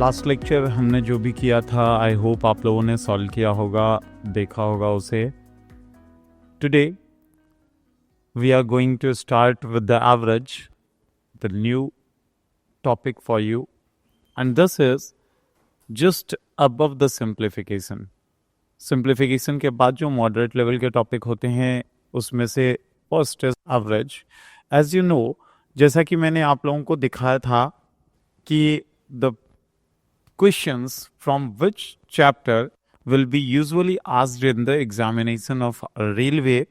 Last lecture हमने जो भी किया था, आई होप आप लोगों ने सॉल्व किया होगा, देखा होगा उसे। Today we are going to start with the average, the new topic for you, and this is just above the simplification. Simplification के बाद जो मॉडरेट लेवल के टॉपिक होते हैं उसमें से first is average. As you know, जैसा कि मैंने आप लोगों को दिखाया था कि the questions from which chapter will be usually asked in the examination of railway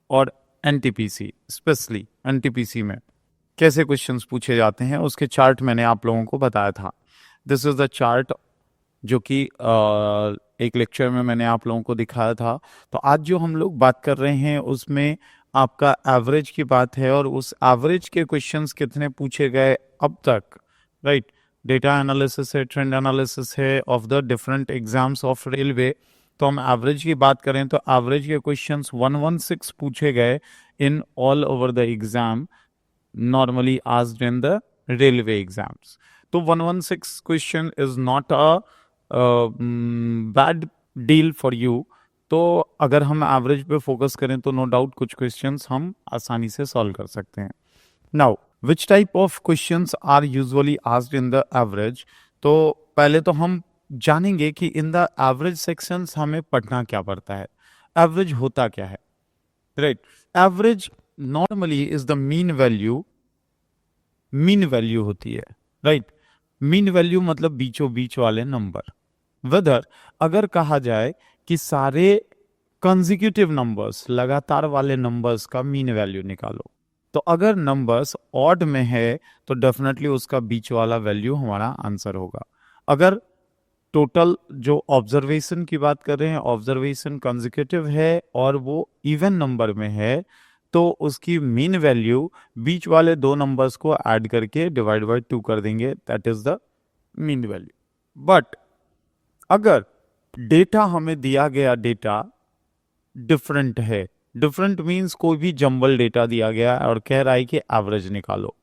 और NTPC, स्पेशली NTPC में कैसे क्वेश्चंस पूछे जाते हैं उसके चार्ट मैंने आप लोगों को बताया था। दिस इज द चार्ट जो कि एक लेक्चर में मैंने आप लोगों को दिखाया था। तो आज जो हम लोग बात कर रहे हैं उसमें आपका एवरेज की बात है, और उस एवरेज के क्वेश्चंस कितने पूछे गए अब तक, राइट। डेटा एनालिसिस है, ट्रेंड एनालिसिस है of the different exams of railway. तो हम एवरेज की बात करें तो एवरेज के क्वेश्चंस 116 पूछे गए in all over the exam, normally asked in the railway exams. तो 116 question is not a bad deal for you. तो अगर हम एवरेज पे फोकस करें तो नो डाउट कुछ क्वेश्चंस हम आसानी से सॉल्व कर सकते हैं। Now which type of questions are usually asked in the average. तो पहले तो हम जानेंगे कि इन द एवरेज सेक्शंस हमें पढ़ना क्या पड़ता है, एवरेज होता क्या है, right. Average normally is the mean value, mean value होती है, राइट। मीन वैल्यू मतलब बीचों बीच वाले नंबर। वेदर अगर कहा जाए कि सारे कंसेक्यूटिव नंबर्स, लगातार वाले नंबर्स का मीन वैल्यू निकालो, तो अगर नंबर्स ऑड में है तो डेफिनेटली उसका बीच वाला वैल्यू हमारा आंसर होगा। अगर टोटल जो ऑब्जर्वेशन की बात कर रहे हैं, ऑब्जर्वेशन कंसेक्यूटिव है और वो इवन नंबर में है, तो उसकी मीन वैल्यू बीच वाले दो नंबर्स को ऐड करके डिवाइड बाय 2 कर देंगे, that is the mean value. But अगर डेटा हमें दिया गया डेटा डिफरेंट है, डिफरेंट मीन्स कोई भी जंबल डेटा दिया गया और कह रहा है कि एवरेज निकालो,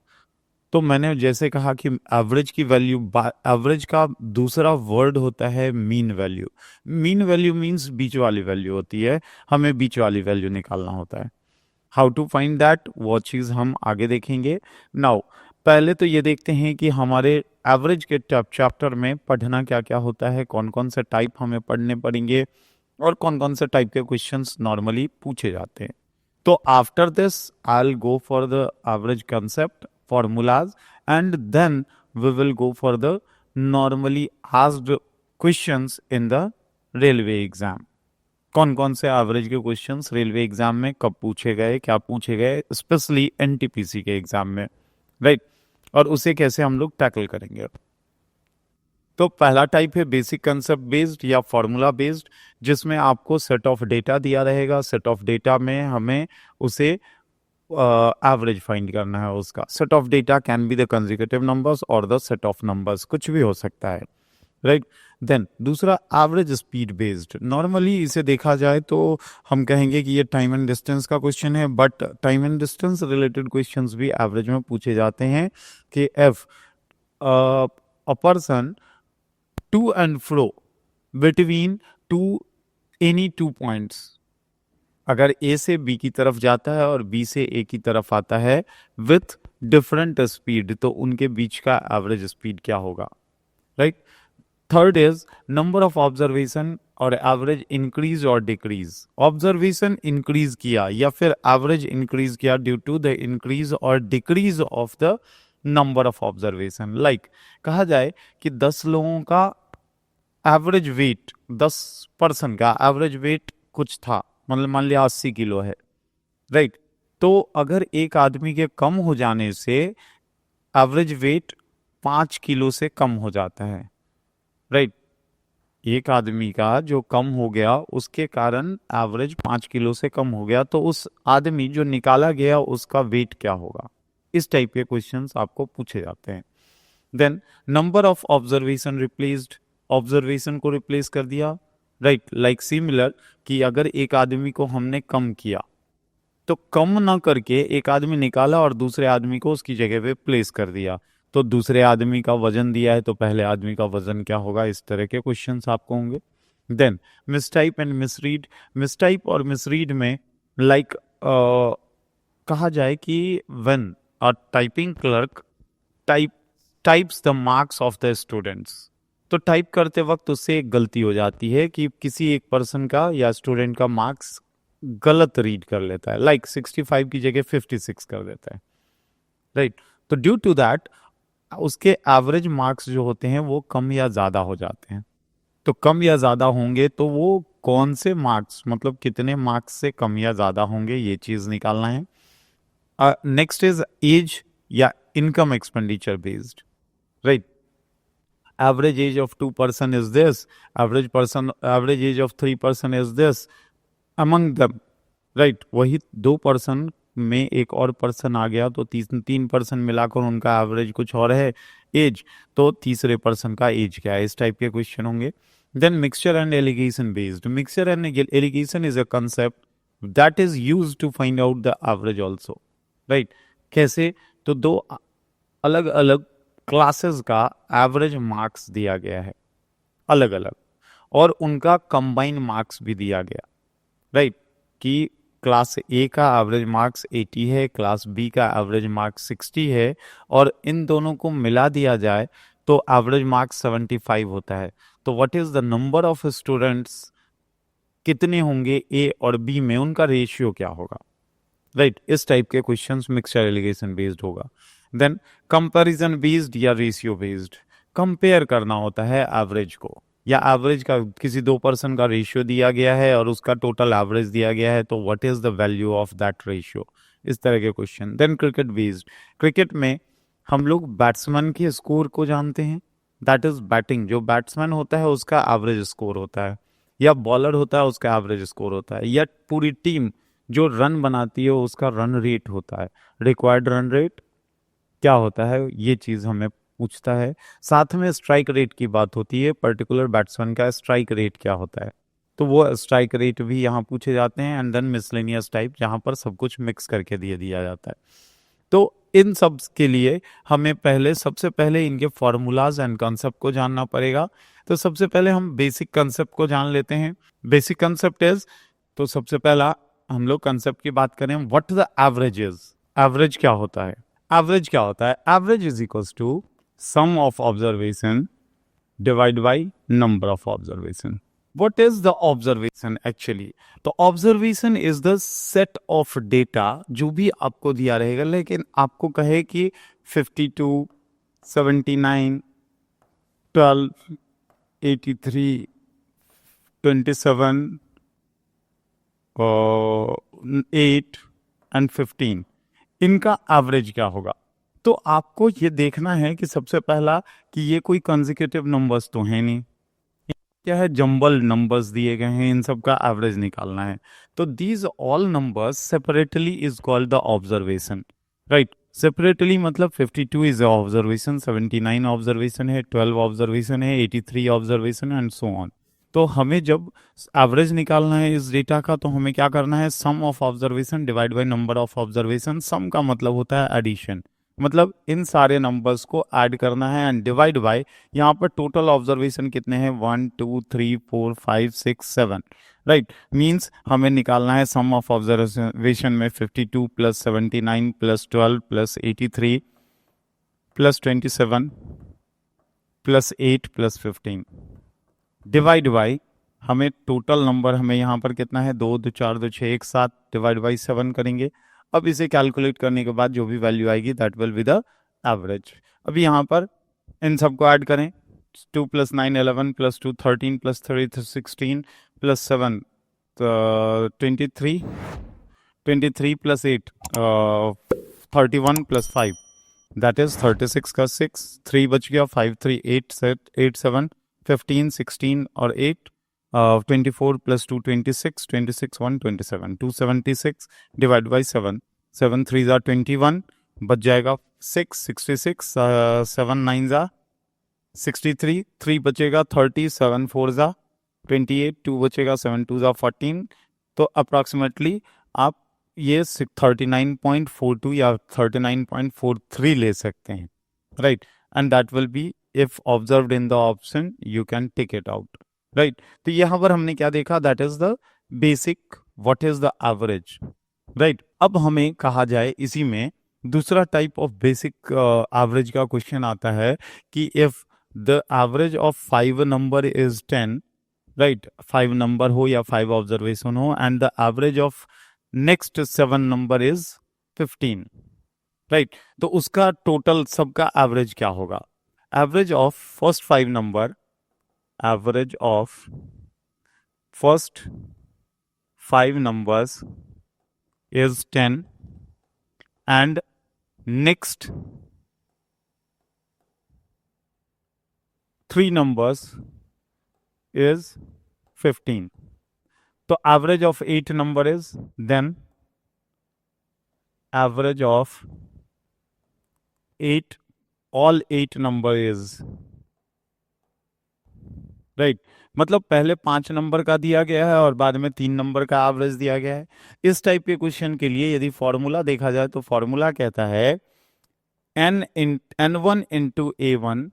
तो मैंने जैसे कहा कि एवरेज की वैल्यू, एवरेज का दूसरा वर्ड होता है mean value. Mean value means बीच वाली वैल्यू होती है, हमें बीच वाली वैल्यू निकालना होता है। हाउ टू फाइंड दैट, वो चीज़ हम आगे देखेंगे। नाउ पहले तो ये देखते हैं कि हमारे एवरेज के चैप्टर में पढ़ना क्या क्या होता है, कौन कौन से टाइप हमें पढ़ने पड़ेंगे और कौन कौन से टाइप के क्वेश्चंस नॉर्मली पूछे जाते हैं। तो after this I will go for the average concept, formulas, and then we will go for the normally asked questions in the railway exam। कौन कौन से एवरेज के क्वेश्चंस रेलवे एग्जाम में कब पूछे गए, क्या पूछे गए, स्पेशली एनटीपीसी के एग्जाम में, राइट, और उसे कैसे हम लोग टैकल करेंगे। तो पहला टाइप है बेसिक कंसेप्ट बेस्ड या फॉर्मूला बेस्ड, जिसमें आपको सेट ऑफ डेटा दिया रहेगा, सेट ऑफ डेटा में हमें उसे एवरेज फाइंड करना है। उसका set of data can be the consecutive numbers और द सेट ऑफ नंबर्स, कुछ भी हो सकता है, राइट। देन दूसरा एवरेज स्पीड बेस्ड। नॉर्मली इसे देखा जाए तो हम कहेंगे कि ये टाइम एंड डिस्टेंस का क्वेश्चन है, but time and distance related questions भी एवरेज में पूछे जाते हैं कि if a person to and fro between two any 2 points, अगर ए से बी की तरफ जाता है और बी से ए की तरफ आता है विथ डिफरेंट स्पीड, तो उनके बीच का एवरेज स्पीड क्या होगा, right. Third is number of observation और एवरेज इंक्रीज और डिक्रीज। ऑब्जर्वेशन इंक्रीज किया या फिर एवरेज इंक्रीज किया ड्यू टू द इंक्रीज और decrease of the number of observation. Like कहा जाए कि 10 लोगों का एवरेज वेट, 10 पर्सन का एवरेज वेट कुछ था, मतलब मान लिया 80 किलो है, राइट। तो अगर एक आदमी के कम हो जाने से एवरेज वेट 5 किलो से कम हो जाता है, राइट। एक आदमी का जो कम हो गया उसके कारण एवरेज 5 किलो से कम हो गया, तो उस आदमी जो निकाला गया उसका वेट क्या होगा। इस टाइप के क्वेश्चंस आपको पूछे जाते हैं। Then number of observation replaced, observation को रिप्लेस कर दिया, राइट। लाइक सिमिलर कि अगर एक आदमी को हमने कम किया तो कम ना करके एक आदमी निकाला और दूसरे आदमी को उसकी जगह पे प्लेस कर दिया, तो दूसरे आदमी का वजन दिया है तो पहले आदमी का वजन क्या होगा, इस तरह के क्वेश्चंस आपको होंगे। Then mistype and misread. Mistype और मिसरीड में लाइक कहा जाए कि when a typing clerk types the marks of the students, तो टाइप करते वक्त उससे एक गलती हो जाती है कि किसी एक पर्सन का या स्टूडेंट का मार्क्स गलत रीड कर लेता है, लाइक 65 की जगह 56 कर देता है, राइट। तो ड्यू टू दैट उसके एवरेज मार्क्स जो होते हैं वो कम या ज़्यादा हो जाते हैं। तो कम या ज़्यादा होंगे तो वो कौन से मार्क्स, मतलब कितने मार्क्स से कम या ज़्यादा होंगे, ये चीज़ निकालना है। नेक्स्ट इज एज या income expenditure based, right. Average age of 2 person is this, average age of 3 person is this among them, right। वही 2 person में एक और पर्सन आ गया तो 3 person मिलाकर उनका एवरेज कुछ और है एज, तो तीसरे पर्सन का एज क्या है, इस टाइप के क्वेश्चन होंगे। Then mixture and alligation based. Mixture and alligation is a concept that is used to find out the average also, right. कैसे, तो दो अलग अलग क्लासेस का एवरेज मार्क्स दिया गया है अलग अलग, और उनका कंबाइन मार्क्स भी दिया गया, राइट। कि क्लास ए का एवरेज मार्क्स 80 है, क्लास बी का एवरेज मार्क्स 60 है, और इन दोनों को मिला दिया जाए तो एवरेज मार्क्स 75 होता है। तो what is the number of students, कितने होंगे ए और बी में, उनका रेशियो क्या होगा, राइट। इस टाइप के क्वेश्चंस मिक्सचर एलिगेशन बेस्ड होगा। देन कंपैरिजन बेस्ड या रेशियो बेस्ड। कंपेयर करना होता है एवरेज को, या एवरेज का किसी 2 person का रेशियो दिया गया है और उसका टोटल एवरेज दिया गया है, तो what is the value of that ratio, इस तरह के question. Then cricket based. Cricket में हम लोग बैट्समैन के स्कोर को जानते हैं, दैट इज बैटिंग, जो बैट्समैन होता है उसका एवरेज स्कोर होता है, या बॉलर होता है उसका एवरेज स्कोर होता है, या पूरी टीम जो रन बनाती है उसका रन रेट होता है, रिक्वायर्ड रन रेट क्या होता है, ये चीज़ हमें पूछता है। साथ में स्ट्राइक रेट की बात होती है, पर्टिकुलर बैट्समैन का स्ट्राइक रेट क्या होता है, तो वो स्ट्राइक रेट भी यहाँ पूछे जाते हैं। एंड देन मिसलेनियस टाइप, जहाँ पर सब कुछ मिक्स करके दिया जाता है। तो इन सब के लिए हमें सबसे पहले इनके फॉर्मूलाज एंड कंसेप्ट को जानना पड़ेगा। तो सबसे पहले हम बेसिक कंसेप्ट को जान लेते हैं। बेसिक कंसेप्ट इज, तो सबसे पहला हम लोग कंसेप्ट की बात करें, what the average is. Average क्या होता है, एवरेज क्या होता है, average is equals to sum of observation divide by number of observation. What is the observation actually? तो observation is the set of data जो भी आपको दिया रहेगा, लेकिन आपको कहे कि 52, 79, 12, 83, 27, 8 एंड 15, इनका एवरेज क्या होगा। तो आपको ये देखना है कि सबसे पहला कि ये कोई कंसेक्यूटिव नंबर्स तो है नहीं, क्या है, जंबल नंबर्स दिए गए हैं, इन सब का एवरेज निकालना है। तो these all numbers separately is called the observation, right. Separately मतलब 52 इज ऑब्जर्वेशन, 79 ऑब्जर्वेशन है, 12 ऑब्जर्वेशन है, 83 ऑब्जर्वेशन एंड सो ऑन। तो हमें जब एवरेज निकालना है इस डेटा का, तो हमें क्या करना है, sum of observation divide by number of observation. Sum का मतलब होता है एडिशन, मतलब इन सारे नंबर्स को ऐड करना है, एंड डिवाइड बाय यहाँ पर टोटल ऑब्जर्वेशन कितने हैं, 1 2 3 4 5 6 7, राइट। मीन्स हमें निकालना है सम ऑफ ऑब्जर्वेशन में 52 plus 79 plus 12 plus 83 plus 27 plus 8 plus 15 divide by, हमें टोटल नंबर हमें यहाँ पर कितना है, 2 2 4 2 6 1 7 डिवाइड बाई 7 करेंगे। अब इसे कैलकुलेट करने के बाद जो भी वैल्यू आएगी that will be the average. अभी यहाँ पर इन सबको ऐड करें, 2 plus 9 11 plus 2 13 plus 3 16 plus 7 23 23 plus 8 31 plus 5 that is 36 का 6 3 बच गया, 5 3 8 7 15 16 और 8 24 प्लस 2 26 26 1 27 276 डिवाइड बाई 7 7 3 ज़ा 21 बच जाएगा 6 66 7 9 ज़ा 63 3 बचेगा 30 7 4 ज़ा 28 2 बचेगा 7 2 ज़ा 14। तो अप्रॉक्सीमेटली आप ये 39.42 या 39.43 ले सकते हैं, right. and that will be if observed in the option you can take it out, right? तो यहाँ पर हमने क्या देखा, that is the basic what is the average, right? अब हमें कहा जाए इसी में दूसरा टाइप ऑफ बेसिक एवरेज का क्वेश्चन आता है कि if the average of 5 number is 10, right? 5 number हो या 5 ऑब्जर्वेशन हो and the average of next 7 number is 15, right? तो उसका टोटल सबका एवरेज क्या होगा? Average of first 5 number, average of first 5 numbers is 10 and next 3 numbers is 15. So average of 8 number is then average of 8, all 8 number is, right? मतलब पहले 5 number का दिया गया है और बाद में 3 नंबर का एवरेज दिया गया है। इस टाइप के क्वेश्चन के लिए यदि फॉर्मूला देखा जाए तो फॉर्मूला कहता है n1 into a1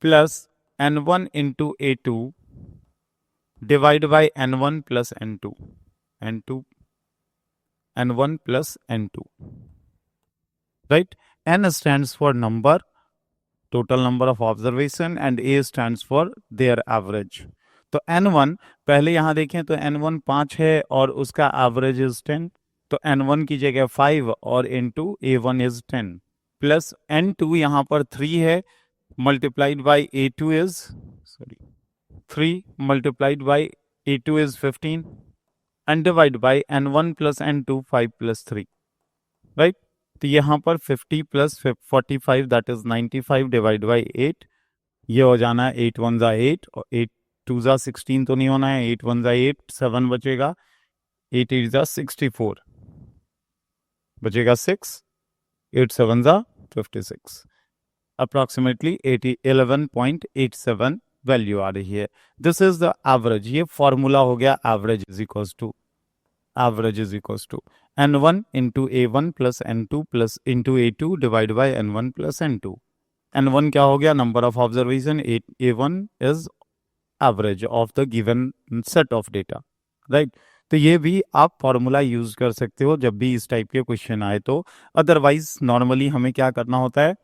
plus n1 into a2 divide by n1 plus n2, n1 plus n2, right? n stands for number, total number of observation, and a stands for their average. तो n1 पहले यहां देखें तो n1 5 है और उसका average is 10, तो n1 की जगह 5 और into a1 is 10 plus n2 यहां पर 3 है multiplied by a2 is 3 multiplied by a2 is 15 and divide by n1 plus n2 5 plus 3, right? तो यहाँ पर 50 plus 45 that is 95 divide by 8, ये हो जाना है 8 1 जा 8 और 8 2 जा 16 तो नहीं होना है, 8 1 जा 8, 7 बचेगा, 8 8 जा 64 बचेगा 6, 8 7 जा 56, अप्रॉक्सीमेटली 11.87 वैल्यू आ रही है। This is the average. ये फॉर्मूला हो गया average is equals to n1 into a1 plus n2 plus into a2 divide by n1 plus n2। n1 क्या हो गया? Number of observation. a1 is average of the given set of data, right? तो ये भी आप formula use कर सकते हो जब भी इस टाइप के क्वेश्चन आए तो। अदरवाइज नॉर्मली हमें क्या करना होता है,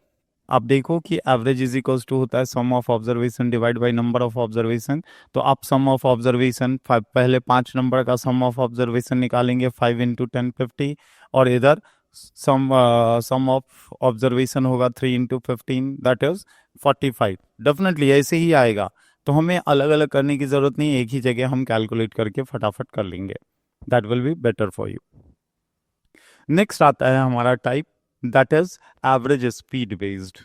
आप देखो कि एवरेज इज इक्वल्स टू होता है sum of observation divide by number of observation. तो आप सम ऑफ ऑब्जर्वेशन पहले 5 नंबर का सम ऑफ ऑब्जर्वेशन निकालेंगे 5 इंटू 10 50, और इधर सम ऑफ ऑब्जर्वेशन होगा 3 इंटू 15 दैट इज 45। डेफिनेटली ऐसे ही आएगा, तो हमें अलग अलग करने की जरूरत नहीं, एक ही जगह हम कैलकुलेट करके फटाफट कर लेंगे। That will be better for you. Next आता है हमारा type that is average speed based,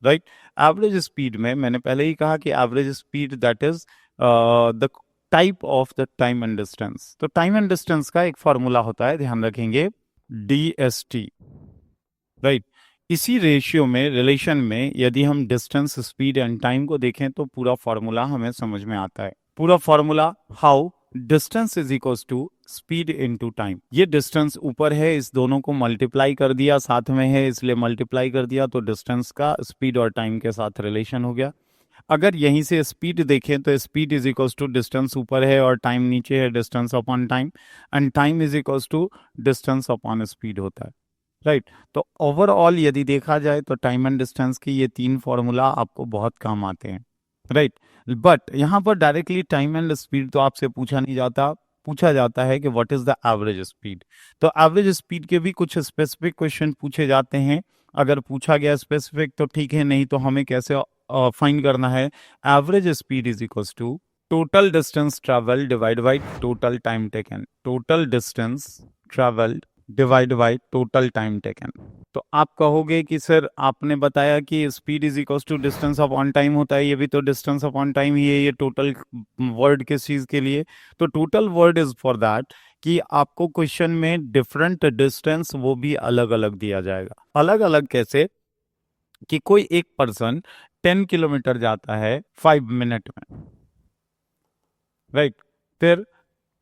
right? Average speed में मैंने पहले ही कहा कि average speed that is the type of the time and distance. तो टाइम एंड डिस्टेंस का एक फॉर्मूला होता है, ध्यान रखेंगे, DST, राइट? इसी रेशियो में, रिलेशन में यदि हम डिस्टेंस, स्पीड एंड टाइम को देखें तो पूरा फॉर्मूला हमें समझ में आता है। पूरा formula how distance is equals to speed into time. ये डिस्टेंस ऊपर है, इस दोनों को मल्टीप्लाई कर दिया, साथ में है इसलिए मल्टीप्लाई कर दिया, तो डिस्टेंस का स्पीड और टाइम के साथ रिलेशन हो गया। अगर यहीं से स्पीड देखें तो speed is equals to distance ऊपर है और टाइम नीचे है, distance upon time, and time is equals to distance upon speed होता है, राइट? तो ओवरऑल यदि देखा जाए तो टाइम एंड डिस्टेंस की ये 3 फॉर्मूला आपको बहुत काम आते हैं, राइट? बट यहाँ पर डायरेक्टली टाइम एंड स्पीड तो आपसे पूछा नहीं जाता, पूछा जाता है कि what is the average speed. तो एवरेज स्पीड के भी कुछ स्पेसिफिक क्वेश्चन पूछे जाते हैं। अगर पूछा गया स्पेसिफिक तो ठीक है, नहीं तो हमें कैसे फाइंड करना है? Average speed is equals to total distance travel divide by total time taken. Total distance travelled divide by total time taken. तो आप कहोगे कि सर आपने बताया कि speed is equal to distance upon time होता है, ये भी तो डिस्टेंस अपॉन टाइम ही है, ये टोटल वर्ड किस चीज के लिए? तो total word is for that कि आपको क्वेश्चन में डिफरेंट डिस्टेंस वो भी अलग अलग दिया जाएगा। अलग अलग कैसे? कि कोई एक पर्सन 10 किलोमीटर जाता है 5 मिनट में, राइट? फिर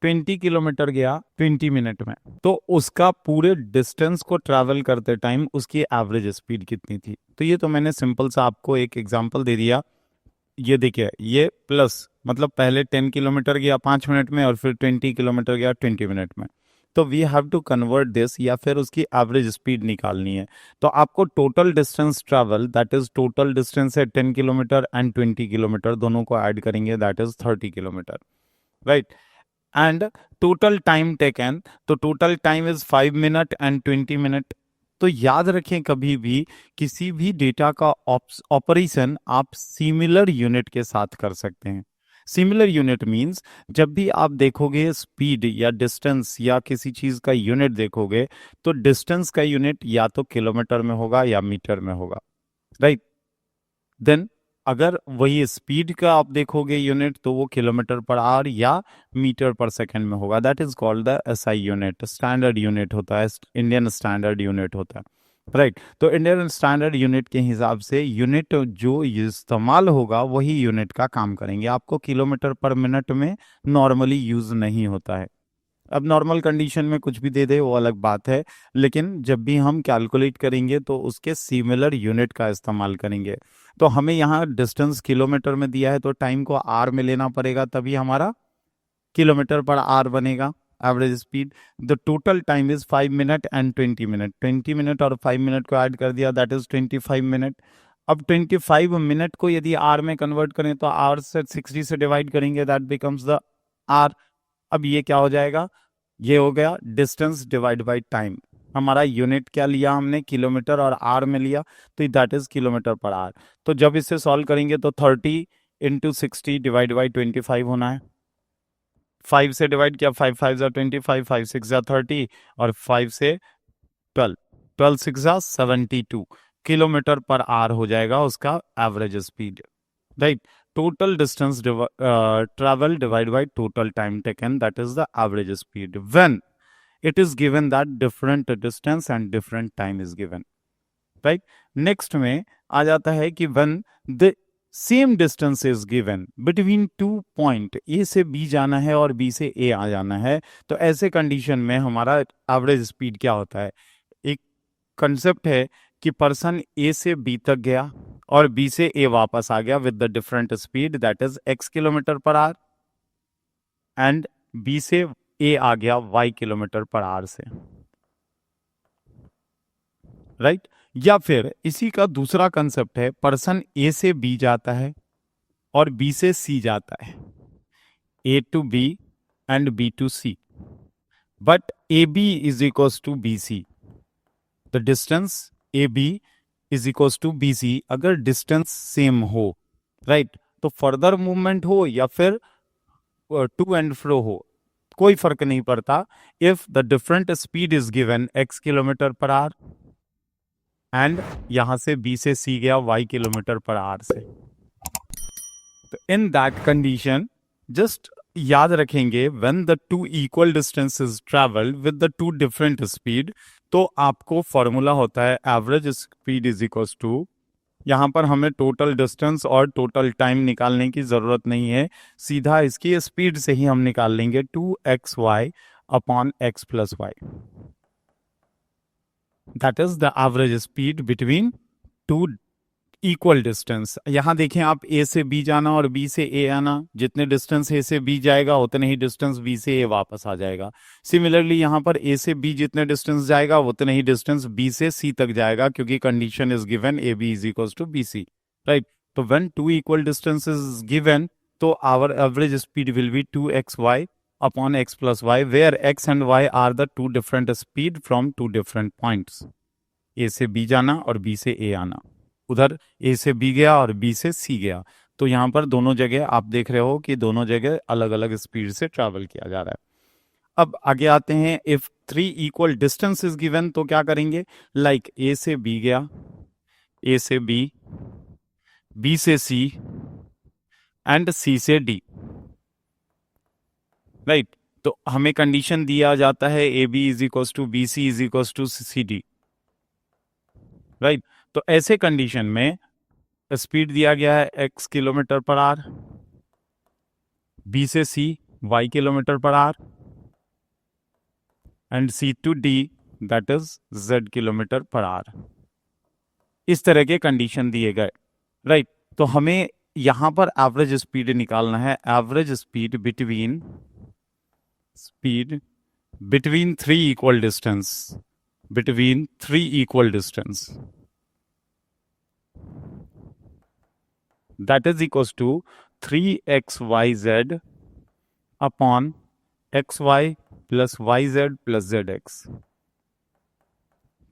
20 किलोमीटर गया 20 मिनट में, तो उसका पूरे डिस्टेंस को ट्रैवल करते टाइम उसकी एवरेज स्पीड कितनी थी। तो ये तो मैंने सिंपल सा आपको एक एग्जांपल दे दिया। ये देखिए, ये प्लस मतलब पहले 10 किलोमीटर गया 5 मिनट में और फिर 20 किलोमीटर गया 20 मिनट में। तो we have to convert this, या फिर उसकी एवरेज स्पीड निकालनी है। तो आपको total distance travel, that is total distance है 10 किलोमीटर एंड 20 किलोमीटर, दोनों को ऐड करेंगे, that is 30 kilometre, right. And total time taken, तो total time is 5 minute and 20 minute. तो याद रखें, कभी भी किसी भी डेटा का ऑपरेशन आप सिमिलर यूनिट के साथ कर सकते हैं। सिमिलर यूनिट मींस जब भी आप देखोगे स्पीड या डिस्टेंस या किसी चीज का यूनिट देखोगे, तो डिस्टेंस का यूनिट या तो किलोमीटर में होगा या मीटर में होगा, राइट। देन अगर वही स्पीड का आप देखोगे यूनिट, तो वो किलोमीटर पर आवर या मीटर पर सेकंड में होगा। That is called the SI unit, standard unit होता है, इंडियन स्टैंडर्ड यूनिट होता है, राइट। तो इंडियन स्टैंडर्ड यूनिट के हिसाब से यूनिट जो इस्तेमाल होगा वही यूनिट का काम करेंगे। आपको किलोमीटर पर मिनट में नॉर्मली यूज नहीं होता है। अब नॉर्मल कंडीशन में कुछ भी दे दे वो अलग बात है, लेकिन जब भी हम कैलकुलेट करेंगे तो उसके सिमिलर यूनिट का इस्तेमाल करेंगे। तो हमें यहाँ डिस्टेंस किलोमीटर में दिया है, तो टाइम को आर में लेना पड़ेगा, तभी हमारा किलोमीटर पर आर बनेगा average speed. The total time is 5 minute and 20 minute. 20 minute और 5 मिनट को ऐड कर दिया, दैट इज 25 मिनट। अब 25 मिनट को यदि आर में कन्वर्ट करें तो आर से 60 से डिवाइड करेंगे, दैट बिकम्स द आर। अब ये क्या हो जाएगा, ये हो गया डिस्टेंस डिवाइड बाय टाइम। हमारा यूनिट क्या लिया हमने, किलोमीटर, और आर में लिया, तो दैट इज किलोमीटर पर आर। तो जब इसे सॉल्व करेंगे तो 30 इंटू 60 डिवाइड बाई 25 होना है। 5 से डिवाइड किया, 5 5 जा 25, 5 6 जा 30, और 5 से 12, 12 6 जा 72 किलोमीटर पर आर हो जाएगा उसका average speed, right. Total distance travel divided by total time taken, that is the average speed when it is given that different distance and different time is given, right। next में आ जाता है कि when the same distance is given between 2 point, A से B जाना है और B से A आ जाना है, तो ऐसे कंडीशन में हमारा एवरेज स्पीड क्या होता है। एक कंसेप्ट है कि पर्सन A से B तक गया और B से A वापस आ गया with the different speed, that is x kilometre per hour, and B से A आ गया y किलोमीटर पर आवर से, राइट। या फिर इसी का दूसरा कंसेप्ट है, पर्सन A से B जाता है और B से C जाता है, A to B and B to C, but AB is equals to BC। The distance AB is equals to BC अगर डिस्टेंस सेम हो, राइट। तो फर्दर मूवमेंट हो या फिर टू एंड फ्रो हो, कोई फर्क नहीं पड़ता। If the different speed is given x kilometre per hour and यहां से B से C गया y किलोमीटर पर आवर से, तो इन दैट कंडीशन जस्ट याद रखेंगे when the two equal distances travel with the two different speed, तो आपको फॉर्मूला होता है average speed is equals to, यहां पर हमें टोटल डिस्टेंस और टोटल टाइम निकालने की जरूरत नहीं है, सीधा इसकी स्पीड से ही हम निकाल लेंगे 2xy upon x plus y, that is the average speed between two equal distance. यहां देखें आप, A से B जाना और B से A आना, जितने डिस्टेंस A से B जाएगा उतने ही डिस्टेंस B से A वापस आ जाएगा। सिमिलरली यहां पर A से B जितने डिस्टेंस जाएगा उतने ही डिस्टेंस B से C तक जाएगा, क्योंकि condition is given AB is equals to BC, right. तो when two equal distance is given, तो our average speed will be 2xy upon x plus y, where x and y are the two different speed from two different points. A से B जाना और B से A आना, उधर A से B गया और B से C गया, तो यहाँ पर दोनों जगह आप देख रहे हो कि दोनों जगह अलग अलग स्पीड से ट्रैवल किया जा रहा है। अब आगे आते हैं, if 3 equal distance is given, तो क्या करेंगे, लाइक A से B गया, A से B, B से C एंड C से D, राइट। तो हमें कंडीशन दिया जाता है AB is equal to BC is equal to CD, right. तो ऐसे कंडीशन में स्पीड दिया गया है x kilometre per hour, B से C y kilometre per hour, and C2D that is Z kilometre per hour. इस तरह के कंडीशन दिए गए, राइट। तो हमें यहां पर एवरेज स्पीड निकालना है, average speed between three equal distance, between three equal distance, that is equals to 3xyz upon xy plus yz plus zx।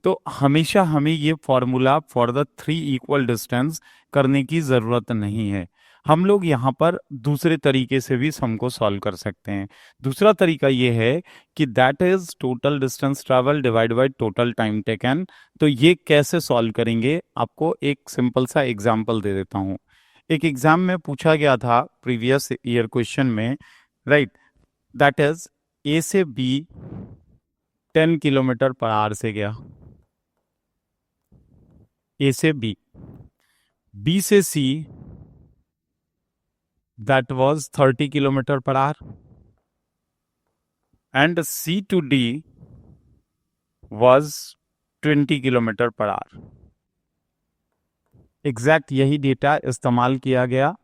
तो हमेशा हमें ये formula for the three equal distance करने की ज़रूरत नहीं है। हम लोग यहाँ पर दूसरे तरीके से भी सम को सॉल्व कर सकते हैं। दूसरा तरीका ये है कि that is total distance travel divide by total time taken. तो ये कैसे सॉल्व करेंगे, आपको एक सिंपल सा एग्जाम्पल दे देता हूँ। एक एग्जाम में पूछा गया था प्रीवियस ईयर क्वेश्चन में, राइट, दैट इज ए से बी 10 किलोमीटर पर आवर से गया, ए से बी, बी से C that was 30 kilometre per hour, and C to D was 20 kilometre per hour. Exact यही डेटा इस्तेमाल किया गया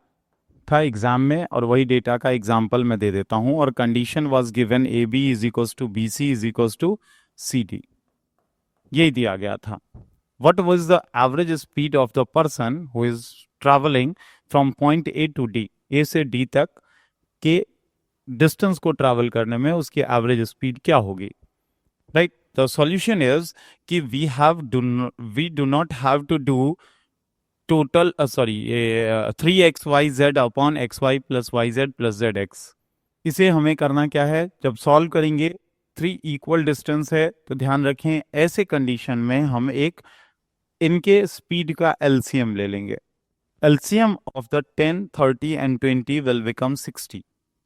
था एग्जाम में, और वही डेटा का एग्जाम्पल मैं दे देता हूं। और condition was given A B is equals to B C is equals to C D, यही दिया गया था। What was the average speed of the person who is traveling from point A to D? A से D तक के distance को travel करने में उसकी एवरेज स्पीड क्या होगी, राइट। द सॉल्यूशन इज कि we do not have to do total 3xyz upon xy plus yz plus zx। इसे हमें करना क्या है, जब सॉल्व करेंगे थ्री इक्वल डिस्टेंस है तो ध्यान रखें ऐसे कंडीशन में हम एक इनके स्पीड का एलसीएम ले लेंगे। LCM of the 10, 30 and 20 will become 60,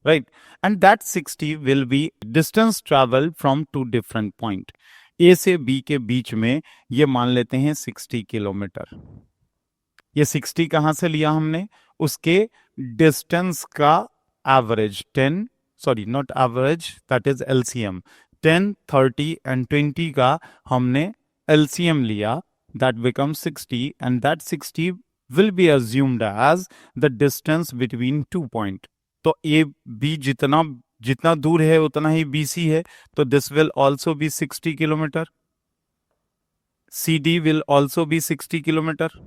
right? And that 60 will be distance travel from two different point. A से B के बीच में ये मान लेते हैं 60 किलोमीटर। ये 60 कहाँ से लिया हमने, उसके डिस्टेंस का average 10, sorry not average, that is LCM, 10, 30 and 20 का हमने एलसीएम लिया, that becomes 60, and that 60 will be assumed as the distance between 2 point. तो ए बी जितना दूर है उतना ही बी सी है, तो this will also be 60 kilometre, C D will also be 60 kilometre,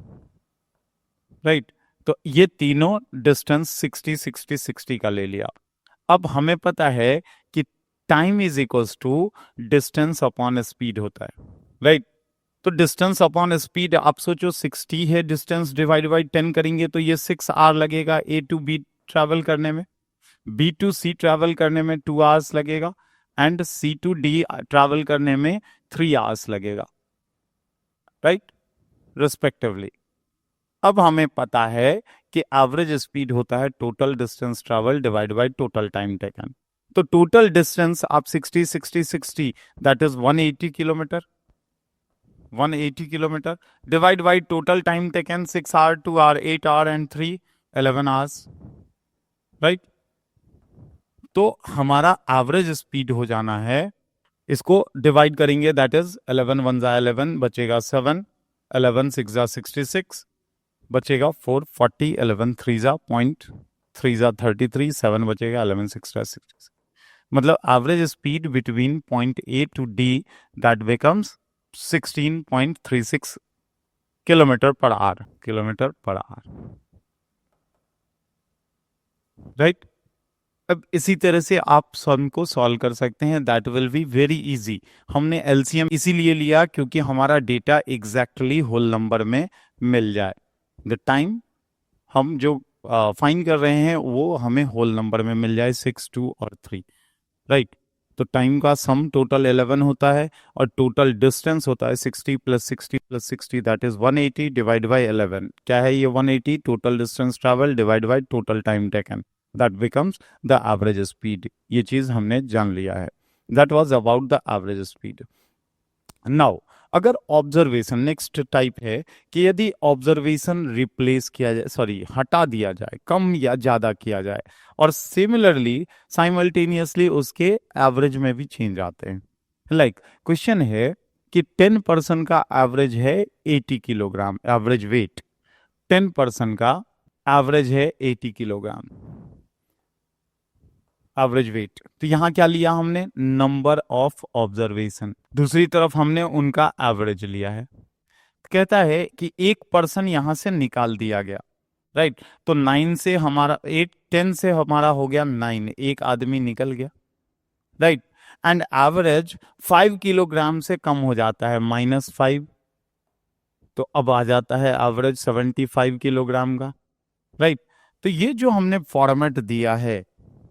right. तो ये तीनों डिस्टेंस 60 60 60 का ले लिया। अब हमें पता है कि time is equals to distance upon speed होता है, राइट। तो डिस्टेंस अपॉन स्पीड आप सोचो 60 है डिस्टेंस, डिवाइड बाई 10 करेंगे तो ये 6 आवर लगेगा ए टू बी ट्रैवल करने में, बी टू सी ट्रैवल करने में 2 आवर्स लगेगा, and C to D travel करने में 3 आवर्स लगेगा, राइट, रिस्पेक्टिवली। अब हमें पता है कि एवरेज स्पीड होता है total distance travel divide by total time taken. तो टोटल डिस्टेंस आप 60 60 60 that is 180 kilometre, 180 kilometre divide by total time taken 6 hour, 2 hour, 8 hour and 3 11 hours, right. तो हमारा एवरेज स्पीड हो जाना है, इसको डिवाइड करेंगे दैट इज 11 1 जा 11 बचेगा 7, 11 6 जा 66 बचेगा 4, 40, 11 3 जा 0.3 जा 33, 7 बचेगा 11 6 जा 66। मतलब average speed between point A to D that becomes 16.36 kilometre per hour, right. अब इसी तरह से आप सम को सॉल्व कर सकते हैं, that will be very easy. हमने एलसीएम इसीलिए लिया क्योंकि हमारा डेटा एग्जैक्टली होल नंबर में मिल जाए। द टाइम हम जो फाइंड कर रहे हैं वो हमें होल नंबर में मिल जाए, 6, 2 और 3, राइट। तो टाइम का सम टोटल 11 होता है और टोटल डिस्टेंस होता है 60 plus 60 plus 60 that is 180 divide by 11। क्या है ये 180, total distance travel divide by total time taken, that becomes the average speed. ये चीज हमने जान लिया है, that was about the average speed. Now अगर ऑब्जर्वेशन, नेक्स्ट टाइप है कि यदि ऑब्जर्वेशन रिप्लेस किया जाए, सॉरी हटा दिया जाए, कम या ज्यादा किया जाए, और सिमिलरली साइमल्टेनियसली उसके एवरेज में भी चेंज आते हैं, लाइक क्वेश्चन है कि 10% का एवरेज है 80 किलोग्राम, एवरेज वेट 10% का एवरेज है 80 किलोग्राम एवरेज वेट। तो यहां क्या लिया हमने, नंबर ऑफ ऑब्जर्वेशन, दूसरी तरफ हमने उनका एवरेज लिया है। कहता है कि 1% यहां से निकाल दिया गया, राइट। तो 9 से हमारा 8 10 से हमारा हो गया 9, एक आदमी निकल गया, राइट। एंड एवरेज 5 किलोग्राम से कम हो जाता है, -5, तो अब आ जाता है एवरेज 75 किलोग्राम का, राइट। तो ये जो हमने फॉर्मेट दिया है,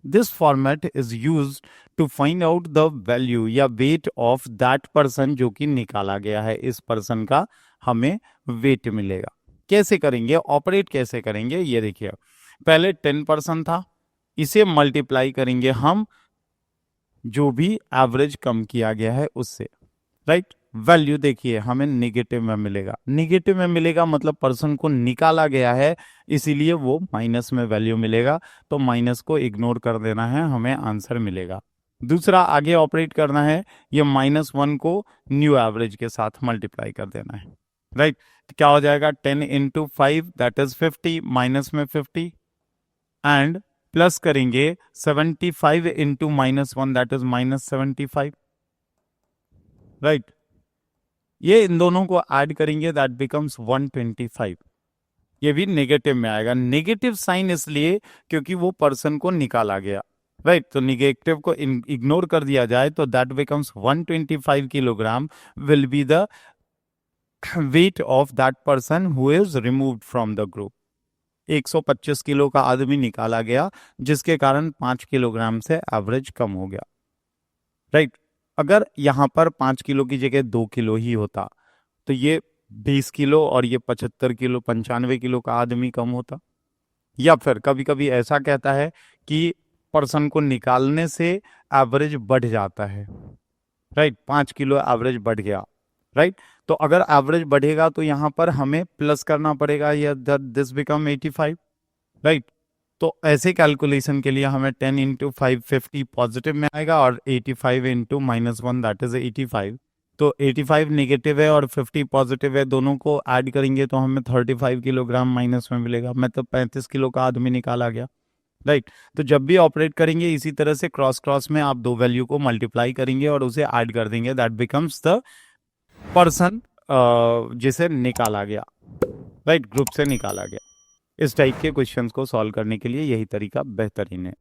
this format is use to find out the value या वेट ऑफ दैट पर्सन जो कि निकाला गया है। इस पर्सन का हमें वेट मिलेगा। कैसे करेंगे, ऑपरेट कैसे करेंगे, ये देखिए। पहले 10% था, इसे मल्टीप्लाई करेंगे हम जो भी एवरेज कम किया गया है उससे, राइट। वैल्यू देखिए हमें निगेटिव में मिलेगा, निगेटिव में मिलेगा मतलब पर्सन को निकाला गया है, इसीलिए वो माइनस में वैल्यू मिलेगा। तो माइनस को इग्नोर कर देना है, हमें आंसर मिलेगा। दूसरा आगे ऑपरेट करना है, ये -1 को न्यू एवरेज के साथ मल्टीप्लाई कर देना है, राइट। तो क्या हो जाएगा, 10 इंटू 5 दैट इज 50, माइनस में 50 एंड प्लस करेंगे 75 इंटू -1 दैट इज -75, राइट। ये इन दोनों को ऐड करेंगे दैट बिकम्स 125। ये भी नेगेटिव में आएगा, नेगेटिव साइन इसलिए क्योंकि वो पर्सन को निकाला गया, राइट। तो नेगेटिव को इग्नोर कर दिया जाए तो that becomes 125 kilogram will be the wait of that person who is removed from the group. 125 kilo का आदमी निकाला गया जिसके कारण 5 किलोग्राम से एवरेज कम हो गया, राइट। अगर यहां पर 5 किलो की जगह 2 किलो ही होता तो ये 20 किलो और ये 75 किलो 95 किलो का आदमी कम होता। या फिर कभी कभी ऐसा कहता है कि पर्सन को निकालने से एवरेज बढ़ जाता है, राइट। 5 किलो एवरेज बढ़ गया, राइट। तो अगर एवरेज बढ़ेगा तो यहां पर हमें प्लस करना पड़ेगा, या दिस बिकम 85, राइट। तो ऐसे कैलकुलेशन के लिए हमें 10 इंटू 5 50 पॉजिटिव में आएगा और 85 इंटू -1 दैट इज 85। तो 85 नेगेटिव है और 50 पॉजिटिव है, दोनों को ऐड करेंगे तो हमें 35 किलोग्राम माइनस में मिलेगा, मतलब 35 किलो का आदमी निकाला गया, राइट। तो जब भी ऑपरेट करेंगे इसी तरह से क्रॉस क्रॉस में आप दो वैल्यू को मल्टीप्लाई करेंगे और उसे ऐड कर देंगे, दैट बिकम्स द पर्सन जिसे निकाला गया, राइट, ग्रुप से निकाला गया। इस टाइप के क्वेश्चंस को सॉल्व करने के लिए यही तरीका बेहतरीन है।